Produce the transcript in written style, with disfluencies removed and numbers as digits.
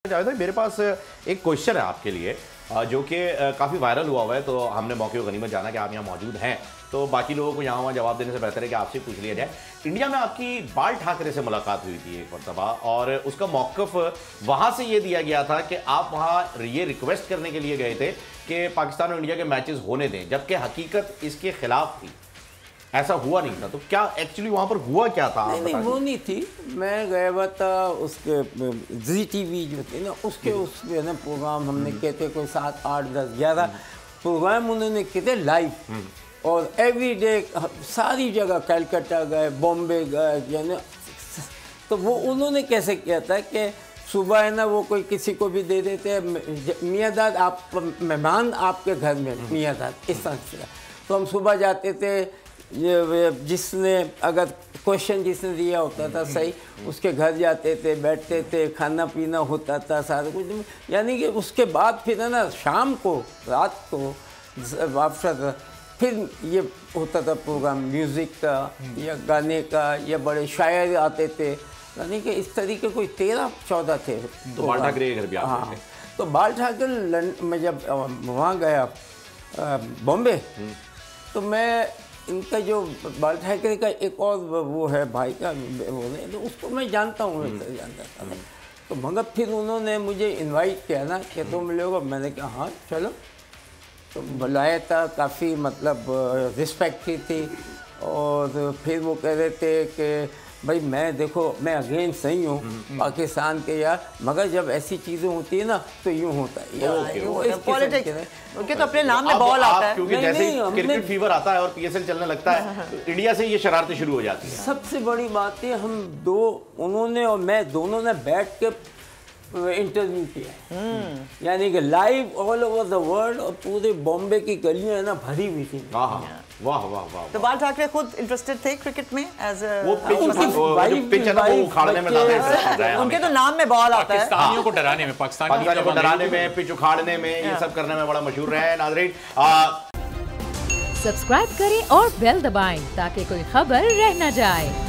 जावेद भाई, मेरे पास एक क्वेश्चन है आपके लिए जो कि काफ़ी वायरल हुआ है, तो हमने मौके को गनीमत जाना कि आप यहाँ मौजूद हैं, तो बाकी लोगों को यहाँ वहाँ जवाब देने से बेहतर है कि आपसे पूछ लिया जाए। इंडिया में आपकी बाल ठाकरे से मुलाकात हुई थी एक मरतबा, और उसका मौक़िफ़ वहाँ से ये दिया गया था कि आप वहाँ ये रिक्वेस्ट करने के लिए गए थे कि पाकिस्तान और इंडिया के मैचेस होने दें, जबकि हकीकत इसके खिलाफ थी, ऐसा हुआ नहीं था। तो क्या एक्चुअली वहाँ पर हुआ क्या था? नहीं, वो नहीं थी। मैं गया हुआ था उसके ZTV जो थी ना, उसके उसमें ना प्रोग्राम हमने किए थे, कोई 7, 8, 10, 11 प्रोग्राम उन्होंने किए थे लाइव, और एवरी डे सारी जगह कलकत्ता गए, बॉम्बे गए, यानी तो वो उन्होंने कैसे किया था कि सुबह है ना वो कोई किसी को भी दे देते, मियाँ दाद आप मेहमान आपके घर में, मियाँ दाद इस तरह से। तो हम सुबह जाते थे, ये जिसने अगर क्वेश्चन जिसने दिया होता था सही, उसके घर जाते थे, बैठते थे, खाना पीना होता था सारा कुछ। यानी कि उसके बाद फिर है ना शाम को, रात को आफ्टर फिर ये होता था प्रोग्राम म्यूज़िक का या गाने का, या बड़े शायर आते थे। यानी कि इस तरीके कोई 13-14 थे। तो बाल ठाकरे के घर भी आते थे। तो बाल ठाकरे मैं जब वहाँ गया बॉम्बे, तो मैं इनका जो बाल ठाकरे का एक और वो है भाई का वो है, तो उसको मैं जानता हूँ, जानता था। तो मगर फिर उन्होंने मुझे इनवाइट किया ना कि तुम मिलोगे। मैंने कहा हाँ चलो। तो बुलाया था, काफ़ी मतलब रिस्पेक्ट की थी। और फिर वो कह रहे थे कि भाई मैं देखो मैं अगेन सही हूँ पाकिस्तान के यार, मगर जब ऐसी चीज़ें होती है ना तो यूँ होता है। पॉलिटिक्स उनके तो अपने नाम में बॉल आता है, क्योंकि जैसे ही क्रिकेट फीवर आता है और PSL चलने लगता है तो इंडिया से ये शरारतें शुरू हो जाती हैं। सबसे बड़ी बात है हम दो, उन्होंने और मैं दोनों ने बैठ के इंटरव्यू किया, यानी कि live all over the world, और पूरे बॉम्बे की गलियां है ना भरी हुई थी। वाह वाह वाह वाह। तो बाल ठाकरे खुद इंटरेस्टेड थे क्रिकेट में एज वो पिच है ना, वो उखाड़ने में ज्यादा इंटरेस्टेड है। उनके तो नाम में बॉल आता है, पाकिस्तानियों को डराने में, पाकिस्तानियों को डराने में, पिच उखाड़ने में, ये सब करने में बड़ा मशहूर है। नाज़रीन सब्सक्राइब करें और बेल दबाएं ताकि कोई खबर रह न जाए।